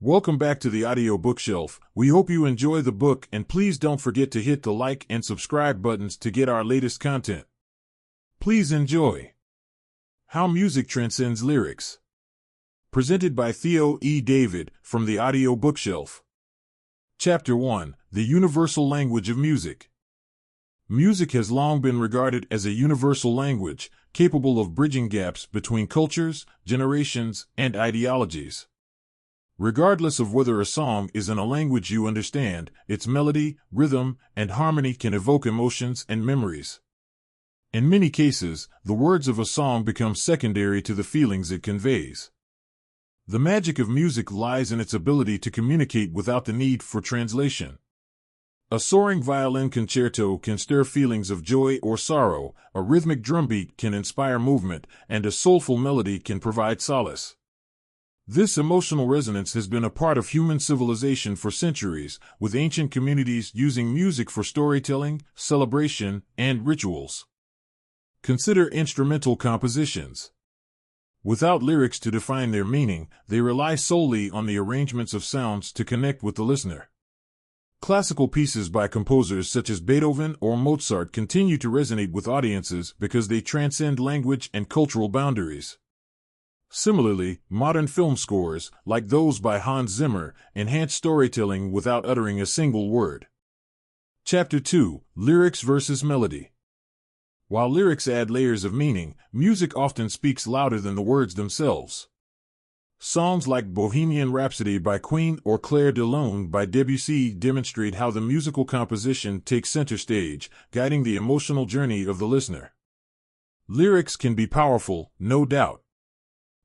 Welcome back to the audio bookshelf. We hope you enjoy the book, and please don't forget to hit the like and subscribe buttons to get our latest content. Please enjoy. How Music Transcends Lyrics. Presented by Theo E. David from the audio bookshelf. Chapter 1. The Universal Language of Music. Music has long been regarded as a universal language, capable of bridging gaps between cultures, generations, and ideologies. Regardless of whether a song is in a language you understand, its melody, rhythm, and harmony can evoke emotions and memories. In many cases, the words of a song become secondary to the feelings it conveys. The magic of music lies in its ability to communicate without the need for translation. A soaring violin concerto can stir feelings of joy or sorrow, a rhythmic drumbeat can inspire movement, and a soulful melody can provide solace. This emotional resonance has been a part of human civilization for centuries, with ancient communities using music for storytelling, celebration, and rituals. Consider instrumental compositions. Without lyrics to define their meaning, they rely solely on the arrangements of sounds to connect with the listener. Classical pieces by composers such as Beethoven or Mozart continue to resonate with audiences because they transcend language and cultural boundaries. Similarly, modern film scores, like those by Hans Zimmer, enhance storytelling without uttering a single word. Chapter 2. Lyrics versus Melody. While lyrics add layers of meaning, music often speaks louder than the words themselves. Songs like Bohemian Rhapsody by Queen or Clair de Lune by Debussy demonstrate how the musical composition takes center stage, guiding the emotional journey of the listener. Lyrics can be powerful, no doubt.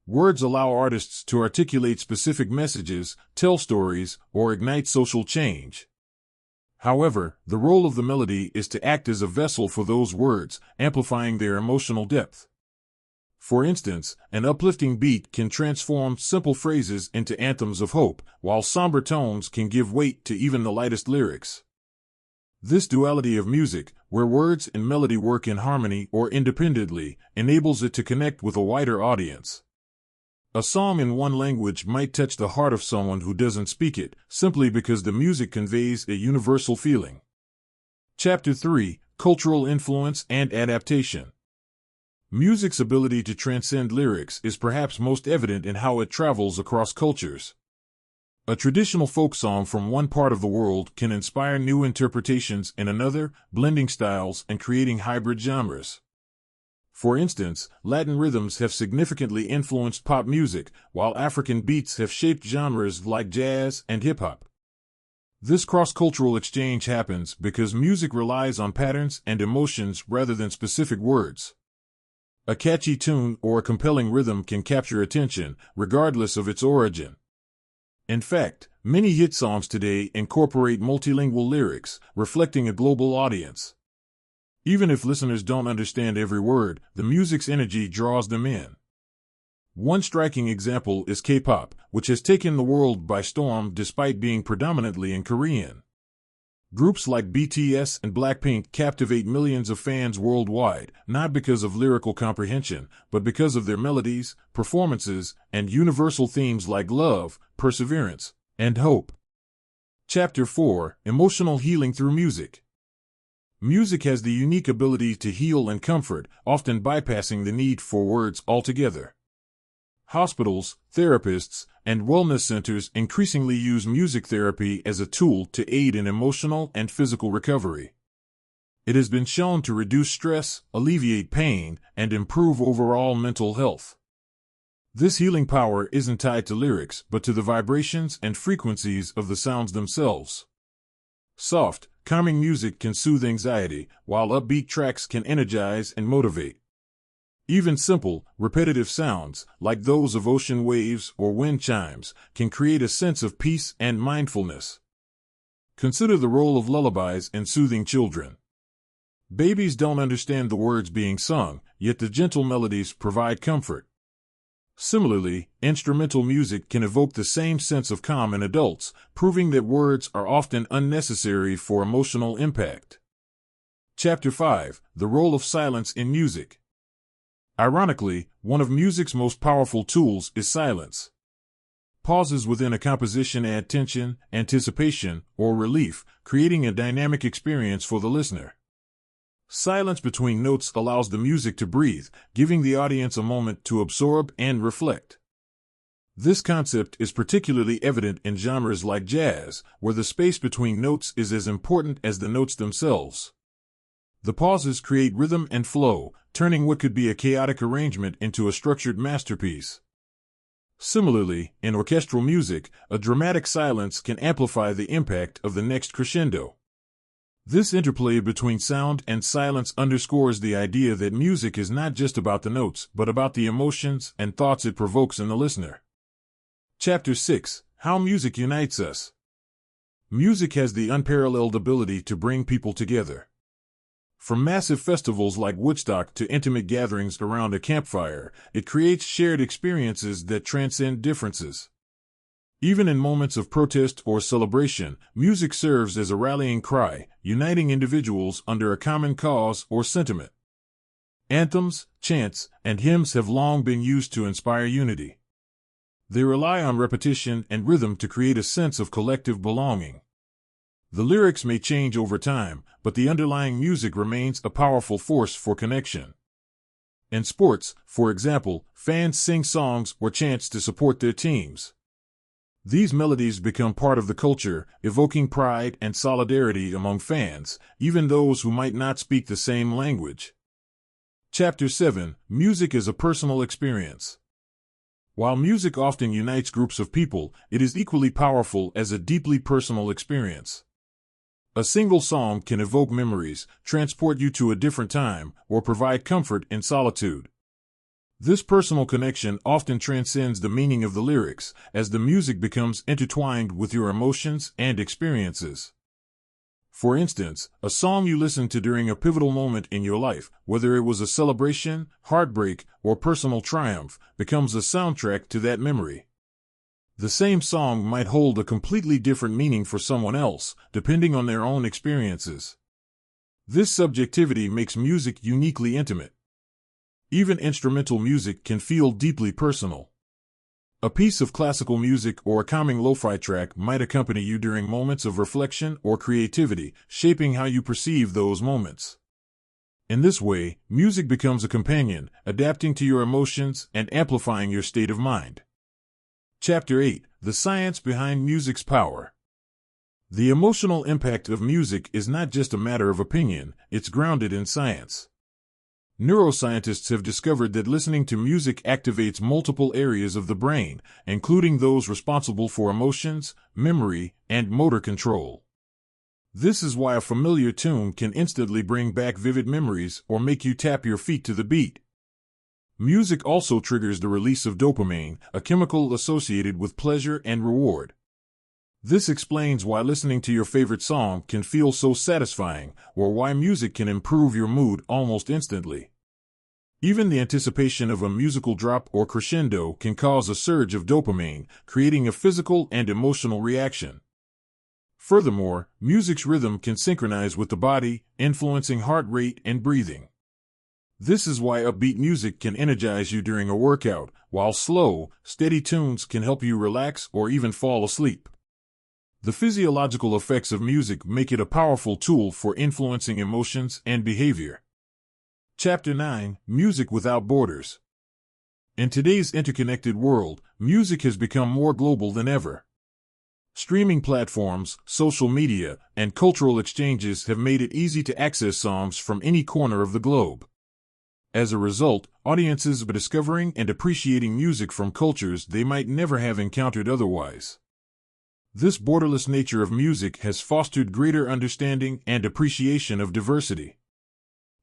Words allow artists to articulate specific messages, tell stories, or ignite social change. However, the role of the melody is to act as a vessel for those words, amplifying their emotional depth. For instance, an uplifting beat can transform simple phrases into anthems of hope, while somber tones can give weight to even the lightest lyrics. This duality of music, where words and melody work in harmony or independently, enables it to connect with a wider audience. A song in one language might touch the heart of someone who doesn't speak it, simply because the music conveys a universal feeling. Chapter 3. Cultural Influence and Adaptation. Music's ability to transcend lyrics is perhaps most evident in how it travels across cultures. A traditional folk song from one part of the world can inspire new interpretations in another, blending styles and creating hybrid genres. For instance, Latin rhythms have significantly influenced pop music, while African beats have shaped genres like jazz and hip-hop. This cross-cultural exchange happens because music relies on patterns and emotions rather than specific words. A catchy tune or a compelling rhythm can capture attention, regardless of its origin. In fact, many hit songs today incorporate multilingual lyrics, reflecting a global audience. Even if listeners don't understand every word, the music's energy draws them in. One striking example is K-pop, which has taken the world by storm despite being predominantly in Korean. Groups like BTS and Blackpink captivate millions of fans worldwide, not because of lyrical comprehension, but because of their melodies, performances, and universal themes like love, perseverance, and hope. Chapter 4. Emotional Healing Through Music. Music has the unique ability to heal and comfort, often bypassing the need for words altogether. Hospitals, therapists, and wellness centers increasingly use music therapy as a tool to aid in emotional and physical recovery. It has been shown to reduce stress, alleviate pain, and improve overall mental health. This healing power isn't tied to lyrics, but to the vibrations and frequencies of the sounds themselves. Soft, calming music can soothe anxiety, while upbeat tracks can energize and motivate. Even simple, repetitive sounds, like those of ocean waves or wind chimes, can create a sense of peace and mindfulness. Consider the role of lullabies in soothing children. Babies don't understand the words being sung, yet the gentle melodies provide comfort. Similarly, instrumental music can evoke the same sense of calm in adults, proving that words are often unnecessary for emotional impact. Chapter 5. The Role of Silence in Music. Ironically, one of music's most powerful tools is silence. Pauses within a composition add tension, anticipation, or relief, creating a dynamic experience for the listener. Silence between notes allows the music to breathe, giving the audience a moment to absorb and reflect. This concept is particularly evident in genres like jazz, where the space between notes is as important as the notes themselves. The pauses create rhythm and flow, turning what could be a chaotic arrangement into a structured masterpiece. Similarly, in orchestral music, a dramatic silence can amplify the impact of the next crescendo. This interplay between sound and silence underscores the idea that music is not just about the notes, but about the emotions and thoughts it provokes in the listener. Chapter 6: How Music Unites Us. Music has the unparalleled ability to bring people together. From massive festivals like Woodstock to intimate gatherings around a campfire, it creates shared experiences that transcend differences. Even in moments of protest or celebration, music serves as a rallying cry, uniting individuals under a common cause or sentiment. Anthems, chants, and hymns have long been used to inspire unity. They rely on repetition and rhythm to create a sense of collective belonging. The lyrics may change over time, but the underlying music remains a powerful force for connection. In sports, for example, fans sing songs or chants to support their teams. These melodies become part of the culture, evoking pride and solidarity among fans, even those who might not speak the same language. Chapter 7: Music is a Personal Experience. While music often unites groups of people, it is equally powerful as a deeply personal experience. A single song can evoke memories, transport you to a different time, or provide comfort in solitude. This personal connection often transcends the meaning of the lyrics, as the music becomes intertwined with your emotions and experiences. For instance, a song you listened to during a pivotal moment in your life, whether it was a celebration, heartbreak, or personal triumph, becomes a soundtrack to that memory. The same song might hold a completely different meaning for someone else, depending on their own experiences. This subjectivity makes music uniquely intimate. Even instrumental music can feel deeply personal. A piece of classical music or a calming lo-fi track might accompany you during moments of reflection or creativity, shaping how you perceive those moments. In this way, music becomes a companion, adapting to your emotions and amplifying your state of mind. Chapter 8: The Science Behind Music's Power. The emotional impact of music is not just a matter of opinion, it's grounded in science. Neuroscientists have discovered that listening to music activates multiple areas of the brain, including those responsible for emotions, memory, and motor control. This is why a familiar tune can instantly bring back vivid memories or make you tap your feet to the beat. Music also triggers the release of dopamine, a chemical associated with pleasure and reward. This explains why listening to your favorite song can feel so satisfying, or why music can improve your mood almost instantly. Even the anticipation of a musical drop or crescendo can cause a surge of dopamine, creating a physical and emotional reaction. Furthermore, music's rhythm can synchronize with the body, influencing heart rate and breathing. This is why upbeat music can energize you during a workout, while slow, steady tunes can help you relax or even fall asleep. The physiological effects of music make it a powerful tool for influencing emotions and behavior. Chapter 9: Music Without Borders. In today's interconnected world, music has become more global than ever. Streaming platforms, social media, and cultural exchanges have made it easy to access songs from any corner of the globe. As a result, audiences are discovering and appreciating music from cultures they might never have encountered otherwise. This borderless nature of music has fostered greater understanding and appreciation of diversity.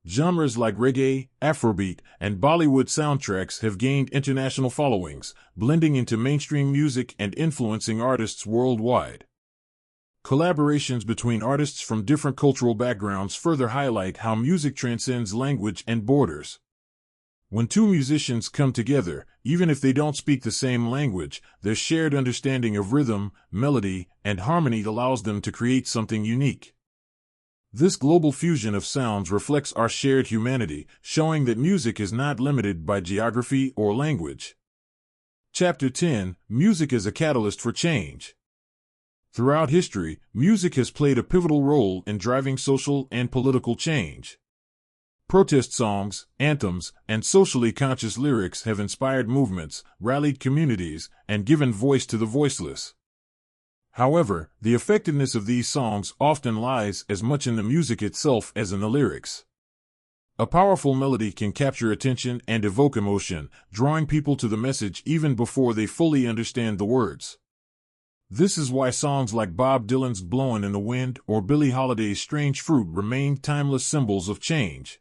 Genres like reggae, Afrobeat, and Bollywood soundtracks have gained international followings, blending into mainstream music and influencing artists worldwide. Collaborations between artists from different cultural backgrounds further highlight how music transcends language and borders. When two musicians come together, even if they don't speak the same language, their shared understanding of rhythm, melody, and harmony allows them to create something unique. This global fusion of sounds reflects our shared humanity, showing that music is not limited by geography or language. Chapter 10: Music as a Catalyst for Change. Throughout history, music has played a pivotal role in driving social and political change. Protest songs, anthems, and socially conscious lyrics have inspired movements, rallied communities, and given voice to the voiceless. However, the effectiveness of these songs often lies as much in the music itself as in the lyrics. A powerful melody can capture attention and evoke emotion, drawing people to the message even before they fully understand the words. This is why songs like Bob Dylan's Blowin' in the Wind or Billie Holiday's Strange Fruit remain timeless symbols of change.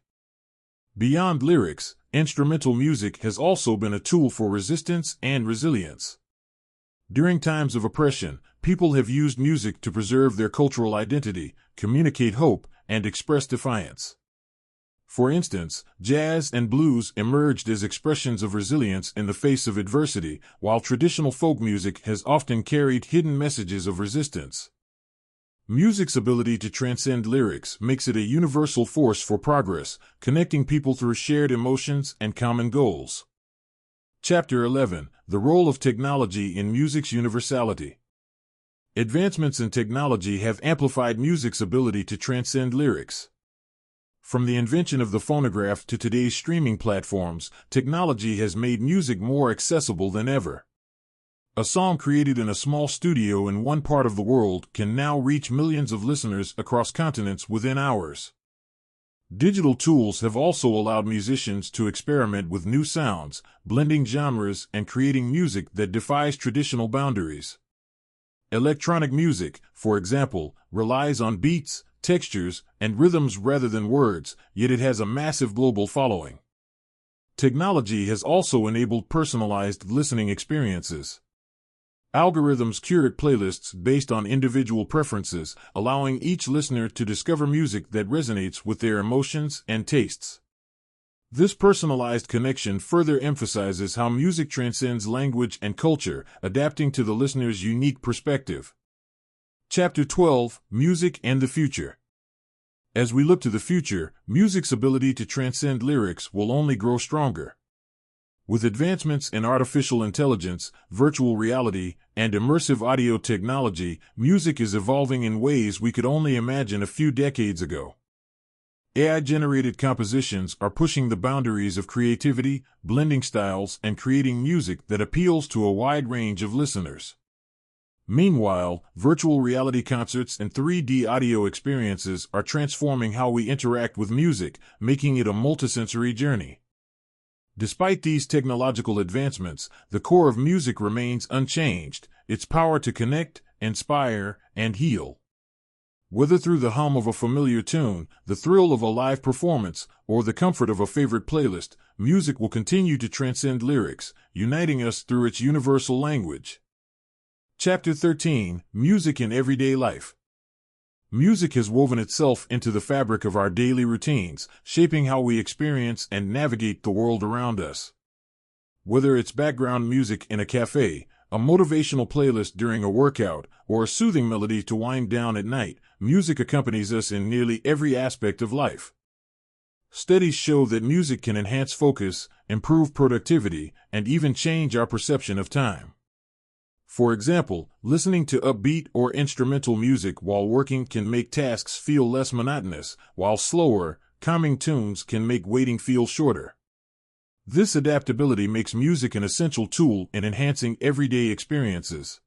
Beyond lyrics, instrumental music has also been a tool for resistance and resilience. During times of oppression, people have used music to preserve their cultural identity, communicate hope, and express defiance. For instance, jazz and blues emerged as expressions of resilience in the face of adversity, while traditional folk music has often carried hidden messages of resistance. Music's ability to transcend lyrics makes it a universal force for progress, connecting people through shared emotions and common goals. Chapter 11: The Role of Technology in Music's Universality. Advancements in technology have amplified music's ability to transcend lyrics. From the invention of the phonograph to today's streaming platforms, technology has made music more accessible than ever. A song created in a small studio in one part of the world can now reach millions of listeners across continents within hours. Digital tools have also allowed musicians to experiment with new sounds, blending genres and creating music that defies traditional boundaries. Electronic music, for example, relies on beats, textures, and rhythms rather than words, yet it has a massive global following. Technology has also enabled personalized listening experiences. Algorithms curate playlists based on individual preferences, allowing each listener to discover music that resonates with their emotions and tastes. This personalized connection further emphasizes how music transcends language and culture, adapting to the listener's unique perspective. Chapter 12: Music and the Future. As we look to the future, music's ability to transcend lyrics will only grow stronger. With advancements in artificial intelligence, virtual reality, and immersive audio technology, music is evolving in ways we could only imagine a few decades ago. AI-generated compositions are pushing the boundaries of creativity, blending styles, and creating music that appeals to a wide range of listeners. Meanwhile, virtual reality concerts and 3D audio experiences are transforming how we interact with music, making it a multisensory journey. Despite these technological advancements, the core of music remains unchanged: its power to connect, inspire, and heal. Whether through the hum of a familiar tune, the thrill of a live performance, or the comfort of a favorite playlist, music will continue to transcend lyrics, uniting us through its universal language. Chapter 13: Music in Everyday Life. Music has woven itself into the fabric of our daily routines, shaping how we experience and navigate the world around us. Whether it's background music in a cafe, a motivational playlist during a workout, or a soothing melody to wind down at night, music accompanies us in nearly every aspect of life. Studies show that music can enhance focus, improve productivity, and even change our perception of time. For example, listening to upbeat or instrumental music while working can make tasks feel less monotonous, while slower, calming tunes can make waiting feel shorter. This adaptability makes music an essential tool in enhancing everyday experiences.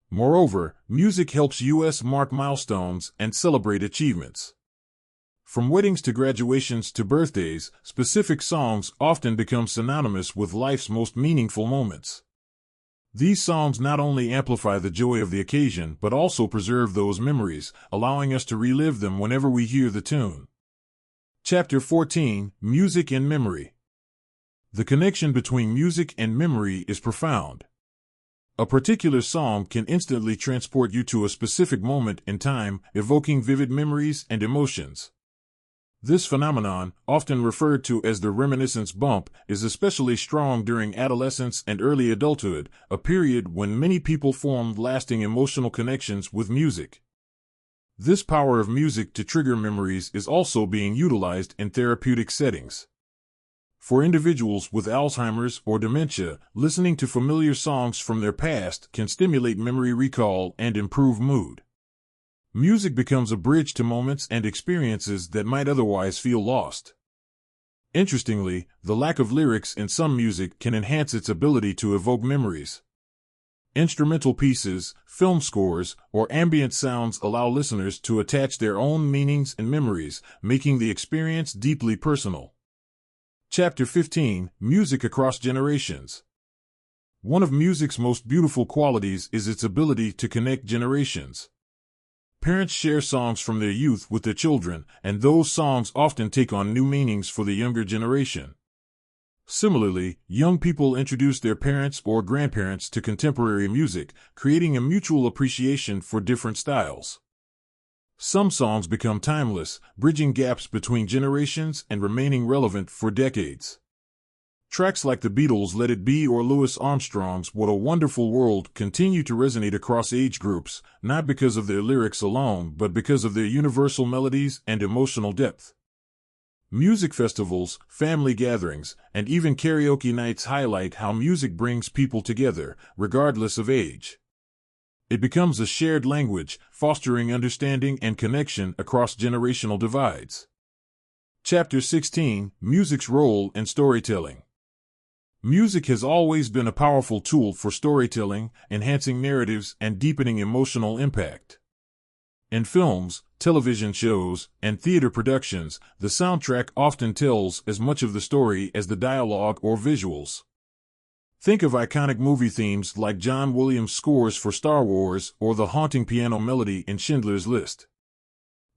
Moreover, music helps us mark milestones and celebrate achievements. From weddings to graduations to birthdays, specific songs often become synonymous with life's most meaningful moments. These songs not only amplify the joy of the occasion but also preserve those memories, allowing us to relive them whenever we hear the tune. Chapter 14: Music and Memory. The connection between music and memory is profound. A particular song can instantly transport you to a specific moment in time, evoking vivid memories and emotions. This phenomenon, often referred to as the reminiscence bump, is especially strong during adolescence and early adulthood, a period when many people form lasting emotional connections with music. This power of music to trigger memories is also being utilized in therapeutic settings. For individuals with Alzheimer's or dementia, listening to familiar songs from their past can stimulate memory recall and improve mood. Music becomes a bridge to moments and experiences that might otherwise feel lost. Interestingly, the lack of lyrics in some music can enhance its ability to evoke memories. Instrumental pieces, film scores, or ambient sounds allow listeners to attach their own meanings and memories, making the experience deeply personal. Chapter 15: Music Across Generations. One of music's most beautiful qualities is its ability to connect generations. Parents share songs from their youth with their children, and those songs often take on new meanings for the younger generation. Similarly, young people introduce their parents or grandparents to contemporary music, creating a mutual appreciation for different styles. Some songs become timeless, bridging gaps between generations and remaining relevant for decades. Tracks like the Beatles' Let It Be or Louis Armstrong's What a Wonderful World continue to resonate across age groups, not because of their lyrics alone, but because of their universal melodies and emotional depth. Music festivals, family gatherings, and even karaoke nights highlight how music brings people together, regardless of age. It becomes a shared language, fostering understanding and connection across generational divides. Chapter 16: Music's Role in Storytelling. Music has always been a powerful tool for storytelling, enhancing narratives and deepening emotional impact. In films, television shows, and theater productions, the soundtrack often tells as much of the story as the dialogue or visuals. Think of iconic movie themes like John Williams' scores for Star Wars or the haunting piano melody in Schindler's List.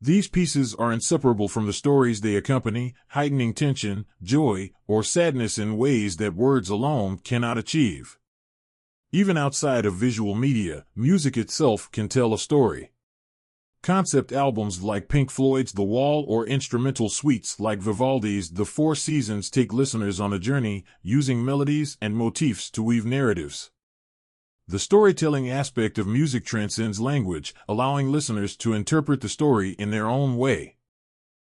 These pieces are inseparable from the stories they accompany, heightening tension, joy, or sadness in ways that words alone cannot achieve. Even outside of visual media, music itself can tell a story. Concept albums like Pink Floyd's The Wall or instrumental suites like Vivaldi's The Four Seasons take listeners on a journey, using melodies and motifs to weave narratives. The storytelling aspect of music transcends language, allowing listeners to interpret the story in their own way.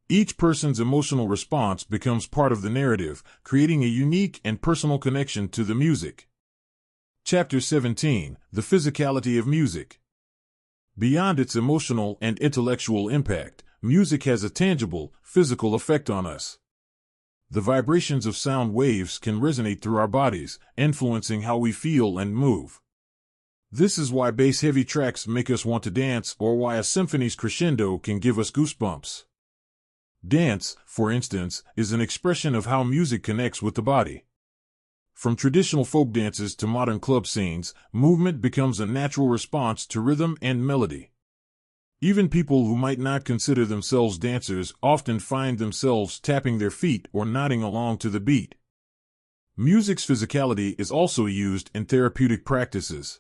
Each person's emotional response becomes part of the narrative, creating a unique and personal connection to the music. Chapter 17: The Physicality of Music. Beyond its emotional and intellectual impact, music has a tangible, physical effect on us. The vibrations of sound waves can resonate through our bodies, influencing how we feel and move. This is why bass-heavy tracks make us want to dance, or why a symphony's crescendo can give us goosebumps. Dance, for instance, is an expression of how music connects with the body. From traditional folk dances to modern club scenes, movement becomes a natural response to rhythm and melody. Even people who might not consider themselves dancers often find themselves tapping their feet or nodding along to the beat. Music's physicality is also used in therapeutic practices.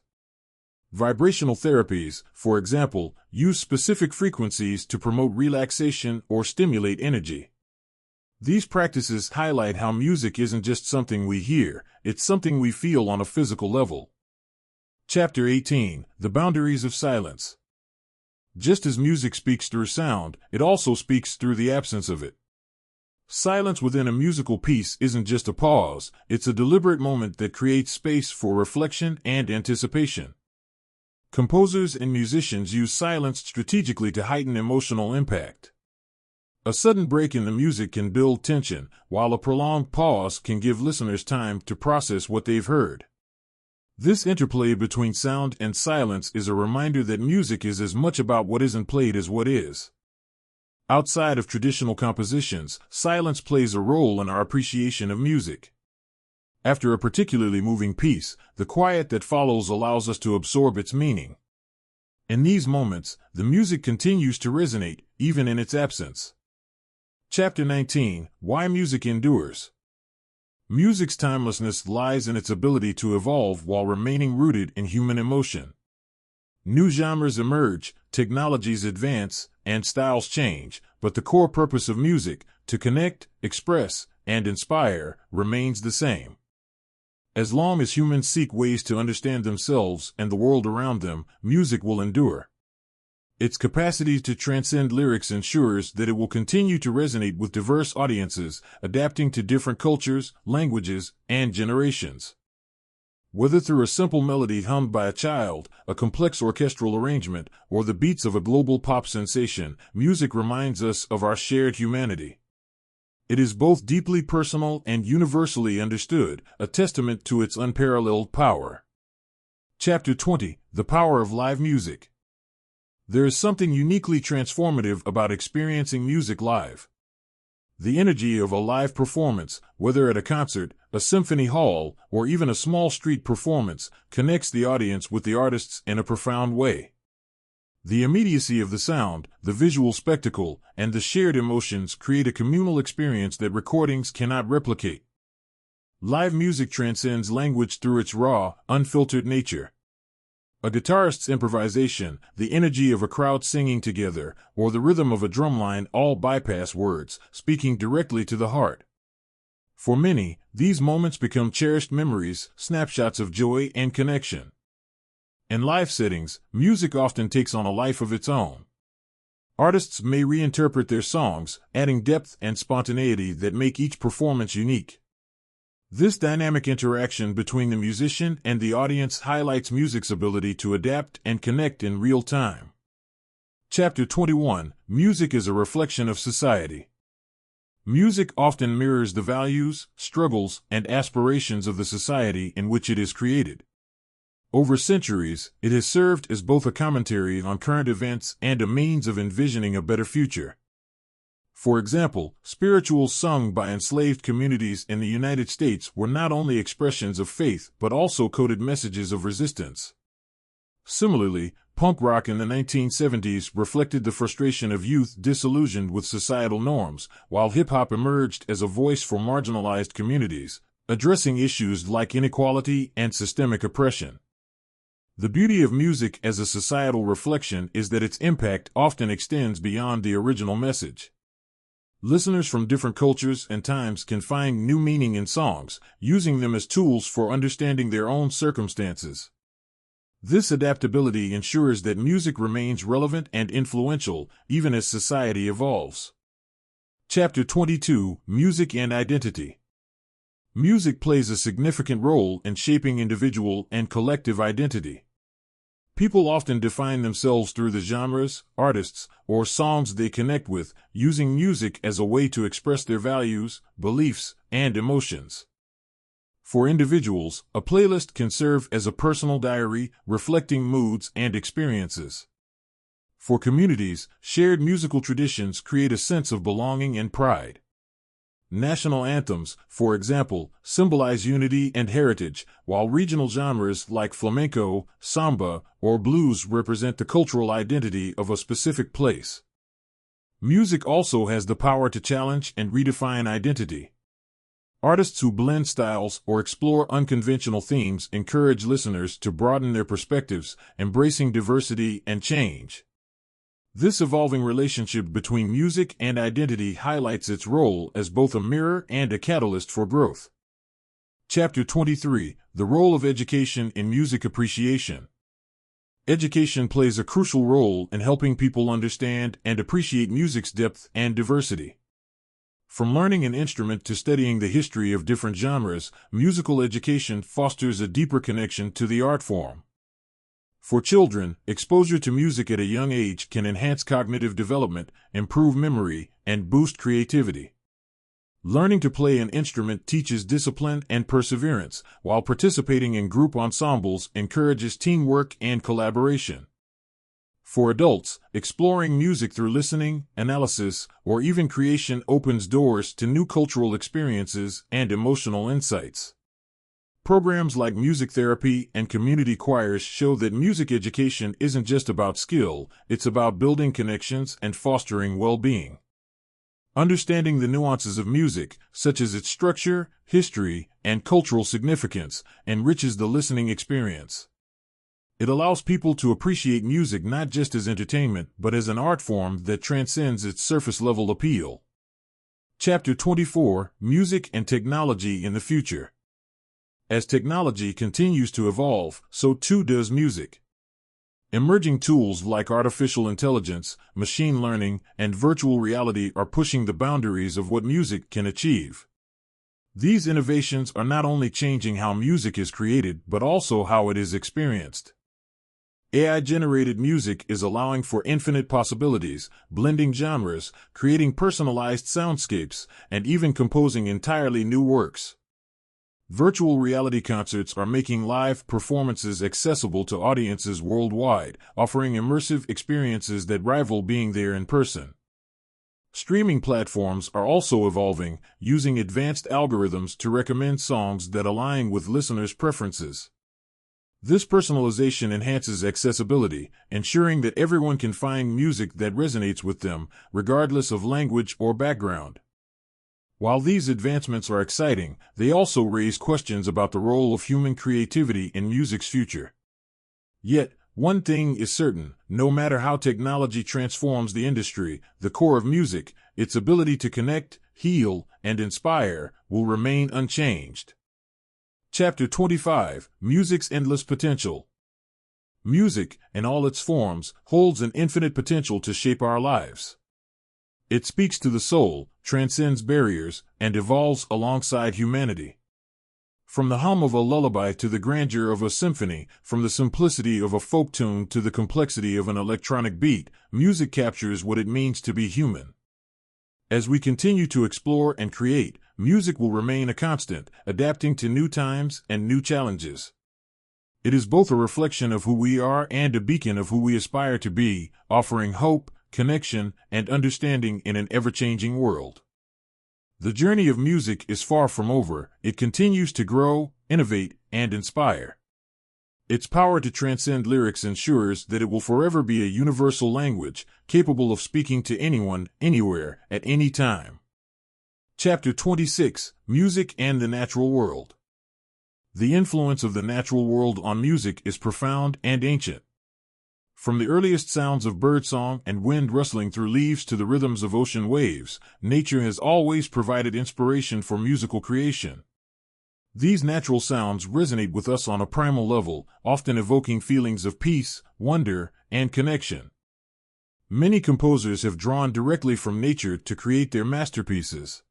Vibrational therapies, for example, use specific frequencies to promote relaxation or stimulate energy. These practices highlight how music isn't just something we hear, it's something we feel on a physical level. Chapter 18: The Boundaries of Silence. Just as music speaks through sound, it also speaks through the absence of it. Silence within a musical piece isn't just a pause, it's a deliberate moment that creates space for reflection and anticipation. Composers and musicians use silence strategically to heighten emotional impact. A sudden break in the music can build tension, while a prolonged pause can give listeners time to process what they've heard. This interplay between sound and silence is a reminder that music is as much about what isn't played as what is. Outside of traditional compositions, silence plays a role in our appreciation of music. After a particularly moving piece, the quiet that follows allows us to absorb its meaning. In these moments, the music continues to resonate, even in its absence. Chapter 19: Why Music Endures. Music's timelessness lies in its ability to evolve while remaining rooted in human emotion. New genres emerge, technologies advance, and styles change, but the core purpose of music, to connect, express, and inspire, remains the same. As long as humans seek ways to understand themselves and the world around them, music will endure. Its capacity to transcend lyrics ensures that it will continue to resonate with diverse audiences, adapting to different cultures, languages, and generations. Whether through a simple melody hummed by a child, a complex orchestral arrangement, or the beats of a global pop sensation, music reminds us of our shared humanity. It is both deeply personal and universally understood, a testament to its unparalleled power. Chapter 20: The Power of Live Music. There is something uniquely transformative about experiencing music live. The energy of a live performance, whether at a concert, a symphony hall, or even a small street performance, connects the audience with the artists in a profound way. The immediacy of the sound, the visual spectacle, and the shared emotions create a communal experience that recordings cannot replicate. Live music transcends language through its raw, unfiltered nature. A guitarist's improvisation, the energy of a crowd singing together, or the rhythm of a drumline all bypass words, speaking directly to the heart. For many, these moments become cherished memories, snapshots of joy and connection. In live settings, music often takes on a life of its own. Artists may reinterpret their songs, adding depth and spontaneity that make each performance unique. This dynamic interaction between the musician and the audience highlights music's ability to adapt and connect in real time. Chapter 21: Music is a Reflection of Society. Music often mirrors the values, struggles, and aspirations of the society in which it is created. Over centuries, it has served as both a commentary on current events and a means of envisioning a better future. For example, spirituals sung by enslaved communities in the United States were not only expressions of faith but also coded messages of resistance. Similarly, punk rock in the 1970s reflected the frustration of youth disillusioned with societal norms, while hip-hop emerged as a voice for marginalized communities, addressing issues like inequality and systemic oppression. The beauty of music as a societal reflection is that its impact often extends beyond the original message. Listeners from different cultures and times can find new meaning in songs, using them as tools for understanding their own circumstances. This adaptability ensures that music remains relevant and influential, even as society evolves. Chapter 22: Music and Identity. Music plays a significant role in shaping individual and collective identity. People often define themselves through the genres, artists, or songs they connect with, using music as a way to express their values, beliefs, and emotions. For individuals, a playlist can serve as a personal diary, reflecting moods and experiences. For communities, shared musical traditions create a sense of belonging and pride. National anthems, for example, symbolize unity and heritage, while regional genres like flamenco, samba, or blues represent the cultural identity of a specific place. Music also has the power to challenge and redefine identity. Artists who blend styles or explore unconventional themes encourage listeners to broaden their perspectives, embracing diversity and change. This evolving relationship between music and identity highlights its role as both a mirror and a catalyst for growth. Chapter 23: The Role of Education in Music Appreciation. Education plays a crucial role in helping people understand and appreciate music's depth and diversity. From learning an instrument to studying the history of different genres, musical education fosters a deeper connection to the art form. For children, exposure to music at a young age can enhance cognitive development, improve memory, and boost creativity. Learning to play an instrument teaches discipline and perseverance, while participating in group ensembles encourages teamwork and collaboration. For adults, exploring music through listening, analysis, or even creation opens doors to new cultural experiences and emotional insights. Programs like music therapy and community choirs show that music education isn't just about skill, it's about building connections and fostering well-being. Understanding the nuances of music, such as its structure, history, and cultural significance, enriches the listening experience. It allows people to appreciate music not just as entertainment but as an art form that transcends its surface-level appeal. Chapter 24: Music and Technology in the Future. As technology continues to evolve, so too does music. Emerging tools like artificial intelligence, machine learning, and virtual reality are pushing the boundaries of what music can achieve. These innovations are not only changing how music is created, but also how it is experienced. AI-generated music is allowing for infinite possibilities, blending genres, creating personalized soundscapes, and even composing entirely new works. Virtual reality concerts are making live performances accessible to audiences worldwide, offering immersive experiences that rival being there in person. Streaming platforms are also evolving, using advanced algorithms to recommend songs that align with listeners' preferences. This personalization enhances accessibility, ensuring that everyone can find music that resonates with them, regardless of language or background. While these advancements are exciting, they also raise questions about the role of human creativity in music's future. Yet, one thing is certain: no matter how technology transforms the industry, the core of music, its ability to connect, heal, and inspire, will remain unchanged. Chapter 25: Music's Endless Potential. Music, in all its forms, holds an infinite potential to shape our lives. It speaks to the soul, transcends barriers, and evolves alongside humanity. From the hum of a lullaby to the grandeur of a symphony, from the simplicity of a folk tune to the complexity of an electronic beat, music captures what it means to be human. As we continue to explore and create, music will remain a constant, adapting to new times and new challenges. It is both a reflection of who we are and a beacon of who we aspire to be, offering hope, connection, and understanding in an ever-changing world. The journey of music is far from over. It continues to grow, innovate, and inspire. Its power to transcend lyrics ensures that it will forever be a universal language, capable of speaking to anyone, anywhere, at any time. Chapter 26: Music and the Natural World. The influence of the natural world on music is profound and ancient. From the earliest sounds of birdsong and wind rustling through leaves to the rhythms of ocean waves, nature has always provided inspiration for musical creation. These natural sounds resonate with us on a primal level, often evoking feelings of peace, wonder, and connection. Many composers have drawn directly from nature to create their masterpieces.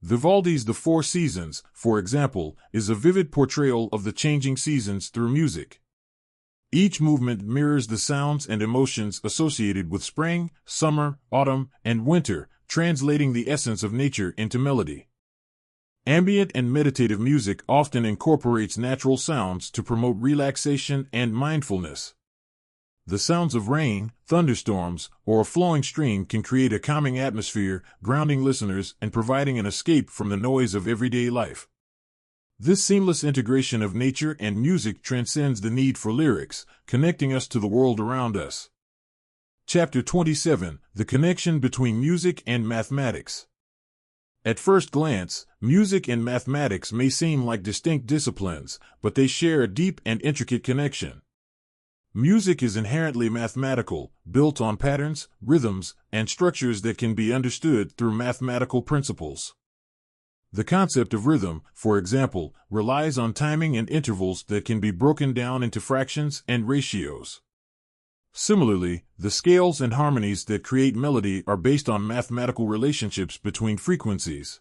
Vivaldi's The Four Seasons, for example, is a vivid portrayal of the changing seasons through music. Each movement mirrors the sounds and emotions associated with spring, summer, autumn, and winter, translating the essence of nature into melody. Ambient and meditative music often incorporates natural sounds to promote relaxation and mindfulness. The sounds of rain, thunderstorms, or a flowing stream can create a calming atmosphere, grounding listeners and providing an escape from the noise of everyday life. This seamless integration of nature and music transcends the need for lyrics, connecting us to the world around us. Chapter 27: The Connection Between Music and Mathematics. At first glance, music and mathematics may seem like distinct disciplines, but they share a deep and intricate connection. Music is inherently mathematical, built on patterns, rhythms, and structures that can be understood through mathematical principles. The concept of rhythm, for example, relies on timing and intervals that can be broken down into fractions and ratios. Similarly, the scales and harmonies that create melody are based on mathematical relationships between frequencies.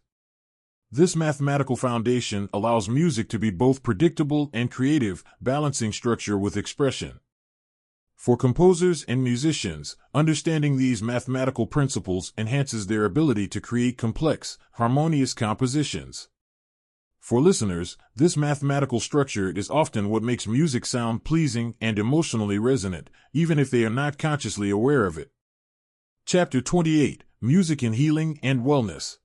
This mathematical foundation allows music to be both predictable and creative, balancing structure with expression. For composers and musicians, understanding these mathematical principles enhances their ability to create complex, harmonious compositions. For listeners, this mathematical structure is often what makes music sound pleasing and emotionally resonant, even if they are not consciously aware of it. Chapter 28: Music in Healing and Wellness.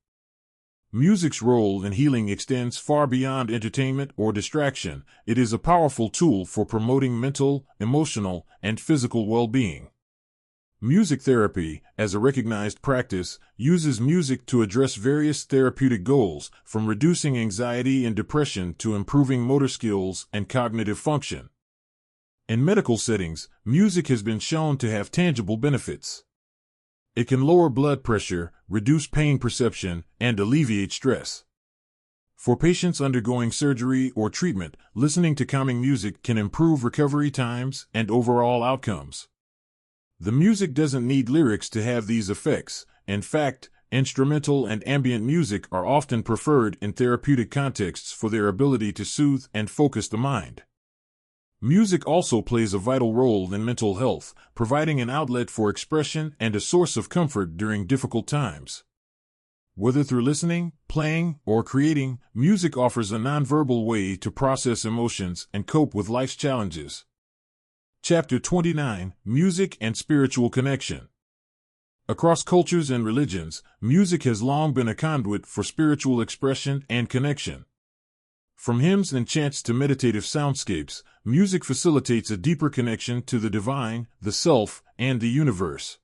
Music's role in healing extends far beyond entertainment or distraction. It is a powerful tool for promoting mental, emotional, and physical well-being. Music therapy, as a recognized practice, uses music to address various therapeutic goals, from reducing anxiety and depression to improving motor skills and cognitive function. In medical settings, music has been shown to have tangible benefits. It can lower blood pressure, reduce pain perception, and alleviate stress. For patients undergoing surgery or treatment, listening to calming music can improve recovery times and overall outcomes. The music doesn't need lyrics to have these effects. In fact, instrumental and ambient music are often preferred in therapeutic contexts for their ability to soothe and focus the mind. Music also plays a vital role in mental health, providing an outlet for expression and a source of comfort during difficult times. Whether through listening, playing, or creating, music offers a nonverbal way to process emotions and cope with life's challenges. Chapter 29: Music and Spiritual Connection. Across cultures and religions, music has long been a conduit for spiritual expression and connection. From hymns and chants to meditative soundscapes, music facilitates a deeper connection to the divine, the self, and the universe.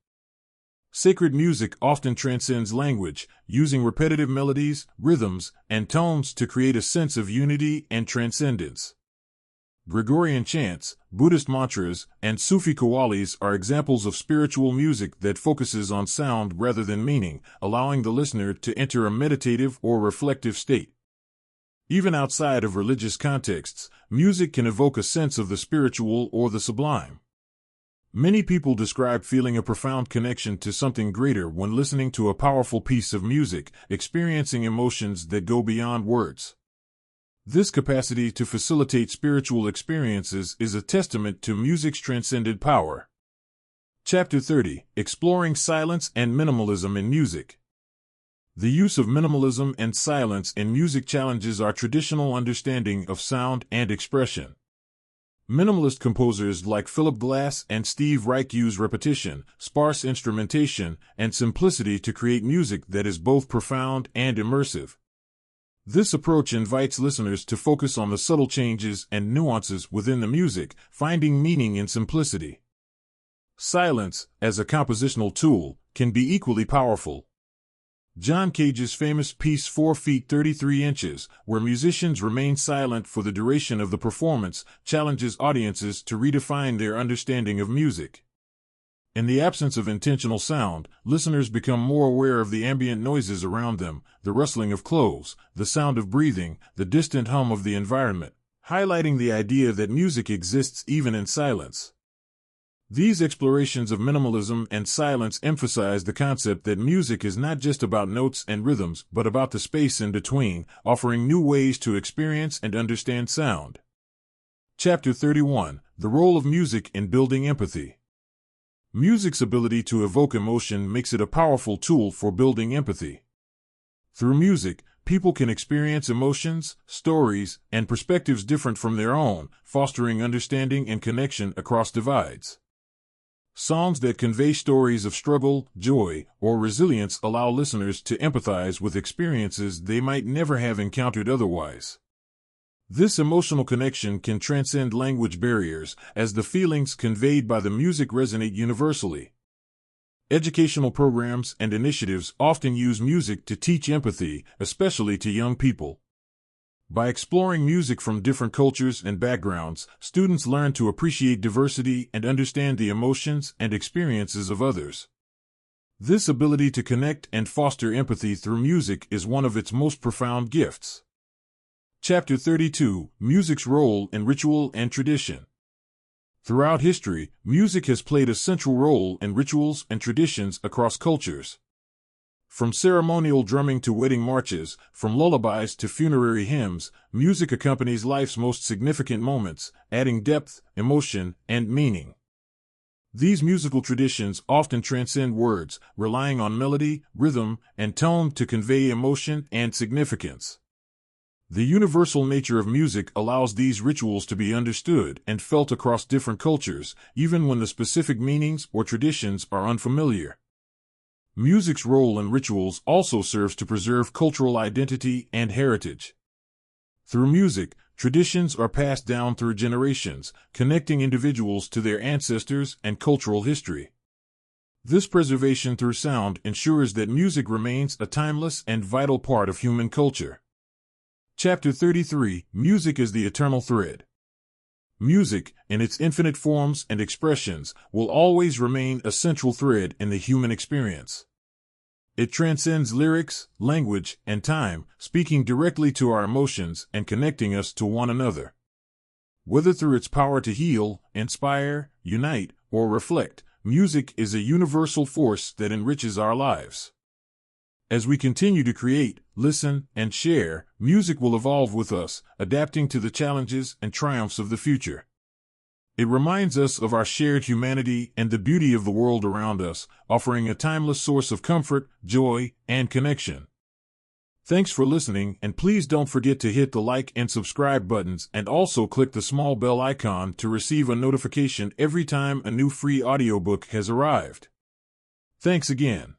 Sacred music often transcends language, using repetitive melodies, rhythms, and tones to create a sense of unity and transcendence. Gregorian chants, Buddhist mantras, and Sufi qawwalis are examples of spiritual music that focuses on sound rather than meaning, allowing the listener to enter a meditative or reflective state. Even outside of religious contexts, music can evoke a sense of the spiritual or the sublime. Many people describe feeling a profound connection to something greater when listening to a powerful piece of music, experiencing emotions that go beyond words. This capacity to facilitate spiritual experiences is a testament to music's transcendent power. Chapter 30: Exploring Silence and Minimalism in Music. The use of minimalism and silence in music challenges our traditional understanding of sound and expression. Minimalist composers like Philip Glass and Steve Reich use repetition, sparse instrumentation, and simplicity to create music that is both profound and immersive. This approach invites listeners to focus on the subtle changes and nuances within the music, finding meaning in simplicity. Silence, as a compositional tool, can be equally powerful. John Cage's famous piece 4 feet 33 inches, where musicians remain silent for the duration of the performance, challenges audiences to redefine their understanding of music. In the absence of intentional sound, listeners become more aware of the ambient noises around them, the rustling of clothes, the sound of breathing, the distant hum of the environment, highlighting the idea that music exists even in silence. These explorations of minimalism and silence emphasize the concept that music is not just about notes and rhythms, but about the space in between, offering new ways to experience and understand sound. Chapter 31: The Role of Music in Building Empathy. Music's ability to evoke emotion makes it a powerful tool for building empathy. Through music, people can experience emotions, stories, and perspectives different from their own, fostering understanding and connection across divides. Songs that convey stories of struggle, joy, or resilience allow listeners to empathize with experiences they might never have encountered otherwise. This emotional connection can transcend language barriers, as the feelings conveyed by the music resonate universally. Educational programs and initiatives often use music to teach empathy, especially to young people. By exploring music from different cultures and backgrounds, students learn to appreciate diversity and understand the emotions and experiences of others. This ability to connect and foster empathy through music is one of its most profound gifts. Chapter 32: Music's Role in Ritual and Tradition. Throughout history, music has played a central role in rituals and traditions across cultures. From ceremonial drumming to wedding marches, from lullabies to funerary hymns, music accompanies life's most significant moments, adding depth, emotion, and meaning. These musical traditions often transcend words, relying on melody, rhythm, and tone to convey emotion and significance. The universal nature of music allows these rituals to be understood and felt across different cultures, even when the specific meanings or traditions are unfamiliar. Music's role in rituals also serves to preserve cultural identity and heritage. Through music, traditions are passed down through generations, connecting individuals to their ancestors and cultural history. This preservation through sound ensures that music remains a timeless and vital part of human culture. Chapter 33: Music as the Eternal Thread. Music, in its infinite forms and expressions, will always remain a central thread in the human experience. It transcends lyrics, language, and time, speaking directly to our emotions and connecting us to one another. Whether through its power to heal, inspire, unite, or reflect, music is a universal force that enriches our lives. As we continue to create, listen, and share, music will evolve with us, adapting to the challenges and triumphs of the future. It reminds us of our shared humanity and the beauty of the world around us, offering a timeless source of comfort, joy, and connection. Thanks for listening, and please don't forget to hit the like and subscribe buttons and also click the small bell icon to receive a notification every time a new free audiobook has arrived. Thanks again.